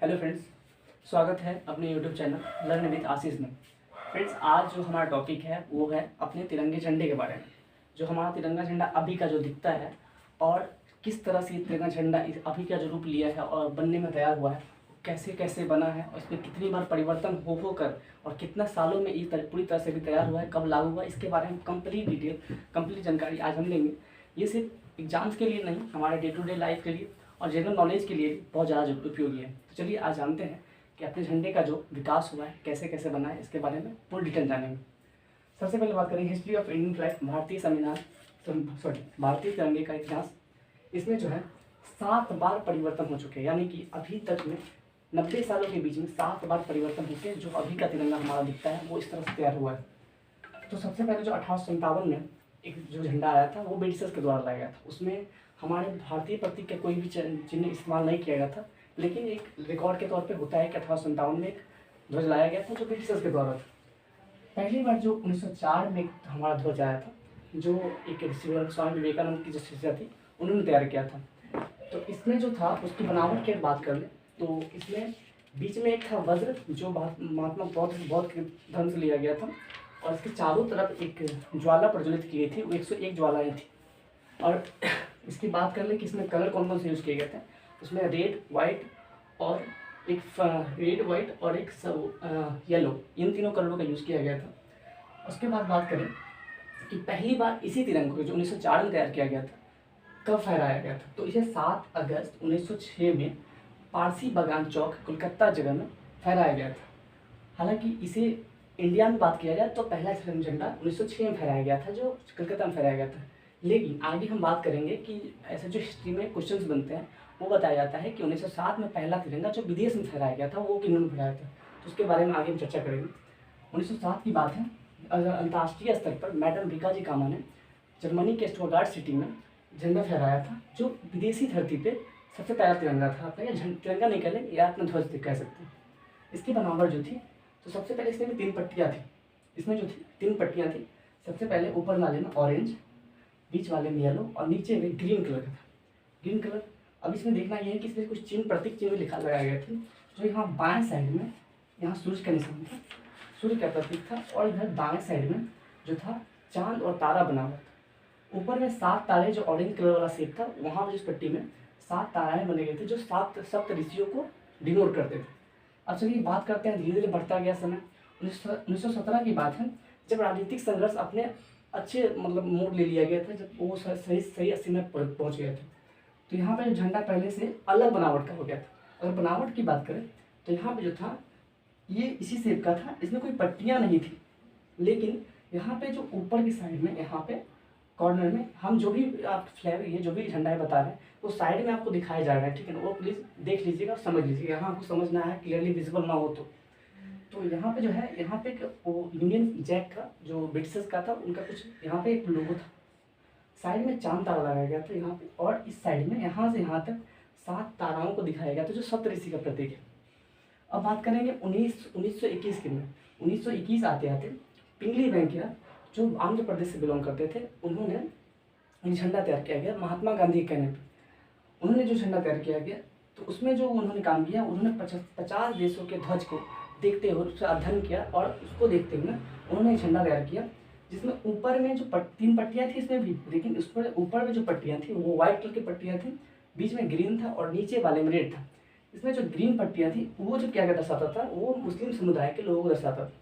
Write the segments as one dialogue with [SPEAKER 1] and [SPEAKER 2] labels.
[SPEAKER 1] Hello friends, स्वागत है अपने यूट्यूब चैनल लर्न विद आशीष में। फ्रेंड्स, आज जो हमारा टॉपिक है वो है अपने तिरंगे झंडे के बारे में। जो हमारा तिरंगा झंडा अभी का जो दिखता है और किस तरह से ये तिरंगा झंडा अभी का जो रूप लिया है और बनने में तैयार हुआ है, कैसे कैसे बना है और इसमें कितनी बार परिवर्तन हो कर और कितना सालों में ये पूरी तरह से भी तैयार हुआ है, कब लागू हुआ है, इसके बारे में कंप्लीट डिटेल कंप्लीट जानकारी आज हम लेंगे। ये सिर्फ एग्जाम्स के लिए नहीं, हमारे डे टू डे लाइफ के लिए और जनरल नॉलेज के लिए भी बहुत ज़्यादा उपयोगी है। तो चलिए आज जानते हैं कि अपने झंडे का जो विकास हुआ है, कैसे कैसे बना है, इसके बारे में पूर्ण डिटेल जानेंगे। सबसे पहले बात करें हिस्ट्री ऑफ इंडियन फ्लैग, भारतीय संविधान भारतीय तिरंगे का इतिहास। इसमें जो है 7 बार परिवर्तन हो चुके हैं, यानी कि अभी तक में 90 सालों के बीच में 7 बार परिवर्तन होकर जो अभी का तिरंगा हमारा दिखता है वो इस तरह से तैयार हुआ है। तो सबसे पहले जो 1857 में एक जो झंडा आया था वो ब्रिटिशर्स के द्वारा लाया गया था। उसमें हमारे भारतीय प्रतीक का कोई भी चिन्ह इस्तेमाल नहीं किया गया था, लेकिन एक रिकॉर्ड के तौर पे होता है कि 1857 में एक ध्वज लाया गया था जो ब्रिटिशर्स के द्वारा था। पहली बार जो 1904 में हमारा ध्वज आया था, जो एक स्वामी विवेकानंद की जो शिष्या थी उन्होंने तैयार किया था। तो इसमें जो था उसकी बनावट की बात कर ले तो इसमें बीच में एक था वज्र जो महात्मा बौद्ध के धर्म से लिया गया था, और इसके चारों तरफ एक ज्वाला प्रज्वलित की गई थी, वो 101 ज्वालाएँ थी। और इसकी बात कर ले कि इसमें कलर कौन कौन से यूज़ किए गए थे, उसमें रेड वाइट और एक येलो, इन तीनों कलरों का यूज़ किया गया था। उसके बाद बात करें कि पहली बार इसी तिरंगे को जो 1904 में तैयार किया गया था कब फहराया गया था, तो इसे 7 अगस्त 1906 में पारसी बागान चौक कोलकाता जगह में फहराया गया था। हालांकि इसे इंडिया में बात किया जाए तो पहला झंडा 1906 में फहराया गया था जो कलकत्ता में फहराया गया था। लेकिन आगे हम बात करेंगे कि ऐसे जो हिस्ट्री में क्वेश्चंस बनते हैं वो बताया जाता है कि 1907 में पहला तिरंगा जो विदेश में फहराया गया था वो किन्होंने फहराया था, तो उसके बारे में आगे हम चर्चा करेंगे। 1907 की बात है, अंतर्राष्ट्रीय स्तर पर मैडम रिका जी कामा ने जर्मनी के स्टुटगार्ट सिटी में झंडा फहराया था, जो विदेशी धरती पे सबसे पहला तिरंगा था। अपने तिरंगा नहीं कह लें या अपना ध्वज कह सकते हैं। इसकी बनावट जो थी तो सबसे पहले इसमें 3 पट्टियाँ थी। इसमें जो थी 3 पट्टियाँ थी। सबसे पहले ऊपर वाले में ऑरेंज, बीच वाले में येलो और नीचे में ग्रीन कलर का था। ग्रीन कलर, अब इसमें देखना यह है कि इसमें कुछ चिन्ह प्रतीक चिन्ह लगाए गए थे। जो यहाँ बाएं साइड में यहाँ सूर्य का निशान था, सूर्य का प्रतीक था, और इधर दाएं साइड में जो था चांद और तारा बना हुआ था। ऊपर में 7 तारे जो ऑरेंज कलर वाला शेप था, वहाँ जिस पट्टी में 7 ताराएँ बने गए थे जो 7 सप्त ऋषियों को डिनोट करते थे। अब चलिए बात करते हैं, धीरे धीरे बढ़ता गया समय। 1917 की बात है, जब राजनीतिक संघर्ष अपने अच्छे मोड ले लिया गया था, जब वो सही सीमा पर पहुँच गए थे, तो यहाँ पे झंडा पहले से अलग बनावट का हो गया था। अगर बनावट की बात करें तो यहाँ पे जो था ये इसी शेप का था, इसमें कोई पट्टियाँ नहीं थी। लेकिन यहाँ पे जो ऊपर की साइड में यहाँ पे कॉर्नर में हम जो भी आप फ्लैग ये जो भी झंडा है बता रहे हैं वो साइड में आपको दिखाया जा रहा है, ठीक है ना, वो प्लीज़ देख लीजिएगा और समझ लीजिएगा। यहाँ आपको समझना है, क्लियरली विजिबल ना हो तो यहाँ पे जो है यहाँ पे वो यूनियन जैक का जो ब्रिटिशर्स का था उनका कुछ यहाँ पे एक लोगो था। साइड में चांद तारा लगाया गया था यहाँ पे, और इस साइड में यहाँ से यहाँ तक 7 ताराओं को दिखाया गया था जो सप्तऋषि का प्रतीक है। अब बात करेंगे 1921 के में। 1921 आते आते पिंगली वेंकैया जो आंध्र प्रदेश से बिलोंग करते थे, उन्होंने झंडा तैयार किया गया महात्मा गांधी के कहने पर। उन्होंने जो झंडा तैयार किया गया तो उसमें जो उन्होंने काम किया, उन्होंने 50 देशों के ध्वज को देखते हुए उसका अध्ययन किया और उसको देखते हुए उन्होंने झंडा तैयार किया, जिसमें ऊपर में जो 3 पट्टियाँ थी इसमें भी, लेकिन उस पर ऊपर में जो पट्टियाँ थी वो वाइट कलर की पट्टियाँ थी, बीच में ग्रीन था और नीचे वाले में रेड था। इसमें जो ग्रीन पट्टियाँ थी वो जो क्या दर्शाता था, वो मुस्लिम समुदाय के लोगों को दर्शाता था,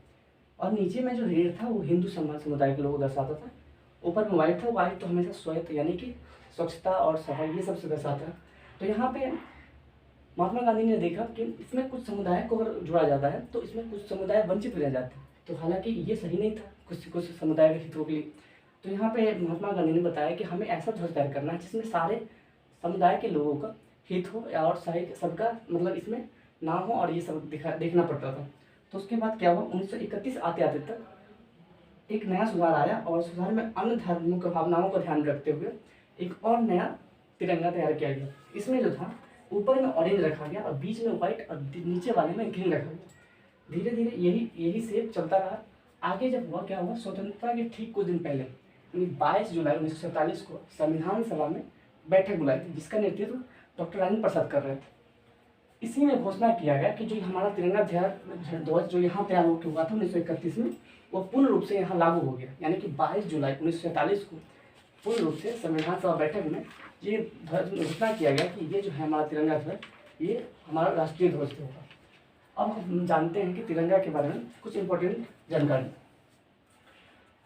[SPEAKER 1] और नीचे में जो रेड था वो हिंदू समुदाय के लोगों को दर्शाता था। ऊपर में वाइट था, वाइट तो हमेशा श्वेत यानी कि स्वच्छता और सफाई ये सब से दर्शाता है। तो यहाँ पे महात्मा गांधी ने देखा कि इसमें कुछ समुदाय को अगर जोड़ा जाता है तो इसमें कुछ समुदाय वंचित रह जाते हैं, तो हालांकि ये सही नहीं था कुछ समुदाय के हितों के लिए। तो यहाँ पे महात्मा गांधी ने बताया कि हमें ऐसा ध्वज तैयार करना है जिसमें सारे समुदाय के लोगों का हित हो और सही सबका इसमें ना हो, और ये सब देखना पड़ता था। तो उसके बाद क्या हुआ, 1931 आते आते तक एक नया सुधार आया, और सुधार में अन्य धर्मों की भावनाओं को ध्यान रखते हुए एक और नया तिरंगा तैयार किया गया। इसमें जो था ऊपर में ऑरेंज रखा गया और बीच में वाइट और नीचे वाले में ग्रीन रखा गया। धीरे धीरे यही शेप चलता रहा। आगे जब हुआ क्या हुआ, स्वतंत्रता के ठीक कुछ दिन पहले यानी 22 जुलाई 1947 को संविधान सभा में बैठक बुलाई थी, जिसका नेतृत्व डॉक्टर राजेंद्र प्रसाद कर रहे थे। इसी में घोषणा किया गया कि जो हमारा तिरंगा ध्वज जो यहाँ तैयार होकर हुआ था 1931 में, वो पूर्ण रूप से यहाँ लागू हो गया। यानी कि 22 जुलाई 1947 को पूर्ण रूप से संविधान सभा बैठक में ये ध्वज घोषणा किया गया कि ये जो है हमारा तिरंगा ध्वज ये हमारा राष्ट्रीय ध्वज होगा। अब हम जानते हैं कि तिरंगा के बारे में कुछ इंपॉर्टेंट जानकारी।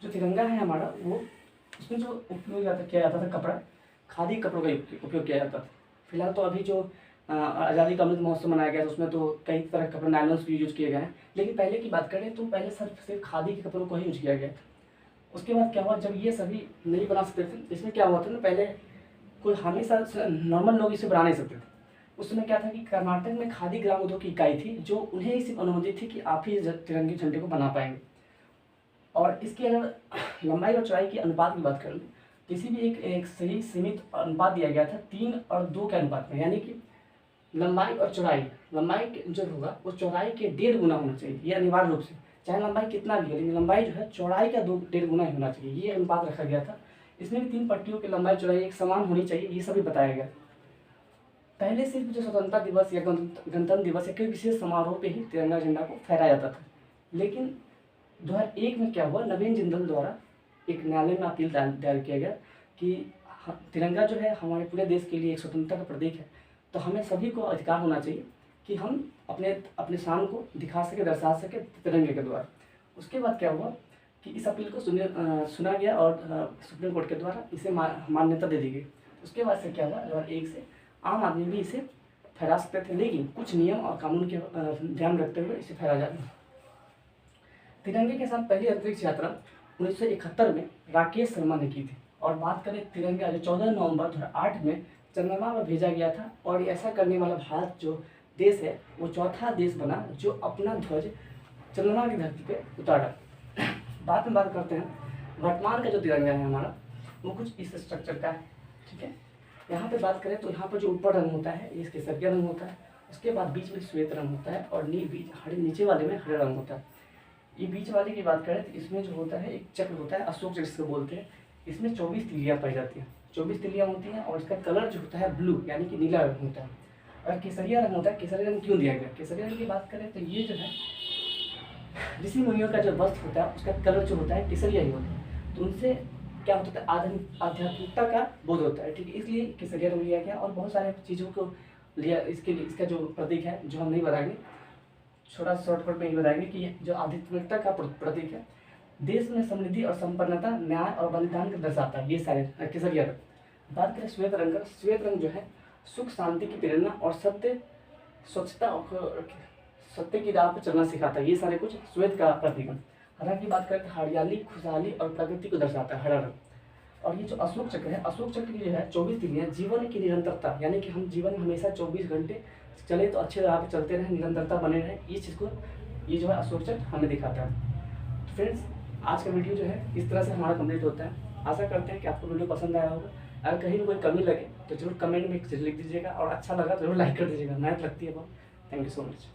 [SPEAKER 1] जो तिरंगा है हमारा, वो उसमें जो उपयोग किया जाता था कपड़ा, खादी कपड़ों का उपयोग किया जाता था। फिलहाल तो अभी जो आज़ादी का अमृत महोत्सव मनाया गया, तो उसमें तो कई तरह के कपड़े नायलॉन्स भी यूज किए गए हैं, लेकिन पहले की बात करें तो पहले सिर्फ खादी के कपड़ों को ही यूज किया गया था। उसके बाद क्या हुआ, जब ये सभी नहीं बना सकते थे, इसमें क्या हुआ था ना, पहले कोई हमेशा नॉर्मल लोग इसे बना नहीं सकते थे। उस समय क्या था कि कर्नाटक में खादी ग्राम उद्योग की इकाई थी, जो उन्हें ही सिर्फ अनुमति थी कि आप ही तिरंगे झंडे को बना पाएंगे। और इसकी अगर लंबाई और चौड़ाई की अनुपात की बात करें, किसी भी एक सही सीमित अनुपात दिया गया था 3 और 2 के अनुपात में, यानी कि लंबाई और चौड़ाई, लंबाई जो होगा वो चौड़ाई के 1.5 गुना होना चाहिए, ये अनिवार्य रूप से, चाहे लंबाई कितना भी हो, लेकिन लंबाई जो है चौड़ाई का 1.5 गुना ही होना चाहिए, ये अनुपात रखा गया था। इसमें भी 3 पट्टियों की लंबाई चौड़ाई एक समान होनी चाहिए, ये सभी बताया गया। पहले सिर्फ जो स्वतंत्रता दिवस या गणतंत्र दिवस या कोई विशेष समारोह पे ही तिरंगा झंडा को फहराया जाता था, लेकिन 2001 में क्या हुआ, नवीन जिंदल द्वारा एक न्यायालय में अपील दायर किया गया कि तिरंगा जो है हमारे पूरे देश के लिए एक स्वतंत्रता का प्रतीक है, तो हमें सभी को अधिकार होना चाहिए कि हम अपने शान को दिखा सके, दर्शा सके तिरंगे के द्वारा। उसके बाद क्या हुआ कि इस अपील को सुना गया और सुप्रीम कोर्ट के द्वारा इसे मान्यता दे दी गई। उसके बाद से क्या हुआ, 2001 से आम आदमी भी इसे फहरा सकते थे, लेकिन कुछ नियम और कानून के ध्यान रखते हुए इसे फहरा जाता है। तिरंगे के साथ पहली अंतरिक्ष यात्रा 1971 में राकेश शर्मा ने की थी। और बात करें तिरंगा, जो 14 नवंबर 2008 में चंद्रमा पर भेजा गया था, और ऐसा करने वाला भारत जो देश है वो चौथा देश बना जो अपना ध्वज चंद्रमा की धरती पे उतारा। बाद में बात करते हैं वर्तमान का जो तिरंगा है हमारा, वो कुछ इस स्ट्रक्चर का है, ठीक है। यहाँ पे बात करें तो यहाँ पर जो ऊपर रंग होता है ये केसरिया रंग होता है, उसके बाद बीच में श्वेत रंग होता है, और नीचे वाले में हरे रंग होता है। ये बीच वाले की बात करें तो इसमें जो होता है एक चक्र होता है, अशोक चक्र जिसको बोलते हैं। इसमें 24 तिल्लियाँ पाई जाती हैं, 24 तिल्लियाँ होती हैं, और इसका कलर जो होता है ब्लू यानी कि नीला रंग होता है। और केसरिया रंग होता है, केसरिया रंग क्यों दिया गया, केसरिया रंग की बात करें तो ये जो है ऋषि मुनियों का जो वस्त्र होता है उसका कलर जो होता है केसरिया ही होता है, तो उनसे क्या होता है आध्यात्मिकता का बोध होता है, ठीक है, इसलिए केसरिया रंग लिया गया। और बहुत सारे चीज़ों को लिया इसके लिए, इसका जो प्रतीक है जो हम नहीं बताएंगे, छोटा शॉर्टकट में ही बताएंगे कि जो आध्यात्मिकता का प्रतीक है, देश में समृद्धि और संपन्नता, न्याय और बलिदान को दर्शाता है, ये सारे केसरिया रंग। बात करें श्वेत रंग का, श्वेत रंग जो है सुख शांति की प्रेरणा और स्वच्छता और सत्य की राह पर चलना सिखाता है, ये सारे कुछ श्वेत का प्रतीक है। हरा की बात करें तो हरियाली, खुशहाली और प्रगति को दर्शाता है हरा रंग। और ये जो अशोक चक्र है, अशोक चक्र की जो है 24 तिल्लियाँ जीवन की निरंतरता, यानी कि हम जीवन में हमेशा 24 घंटे चले तो अच्छे राह पर चलते रहें, निरंतरता बने रहें, ये चीज़ को ये जो है अशोक चक्र हमें दिखाता है। तो फ्रेंड्स, आज का वीडियो जो है इस तरह से हमारा कंप्लीट होता है। आशा करते हैं कि आपको वीडियो पसंद आया होगा। अगर कहीं भी कोई कमी लगे तो जरूर कमेंट में लिख दीजिएगा, और अच्छा लगा तो जरूर लाइक कर दीजिएगा, मेहनत लगती है बहुत। Thank you so much.